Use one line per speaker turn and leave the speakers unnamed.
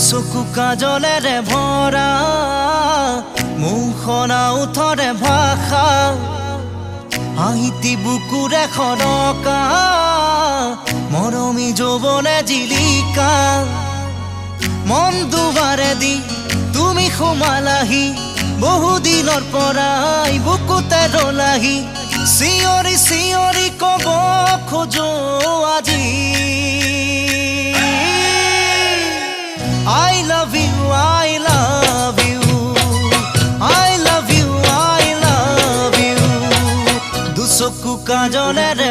চকু কাজলেৰে ভৰা মুখনা উঠৰে ভাষা আহিতি বুকুৰে খৰকা মৰমী যৌৱনে জিলিকা মন দুবাৰে দি তুমি সোমালাহি বহুদিনৰ পৰাই বুকুতে ৰলাহি চিঞৰি চিঞৰি কব খোজো আজি I love you, I love you, I love you, I love you. দুচকু কাজলেৰে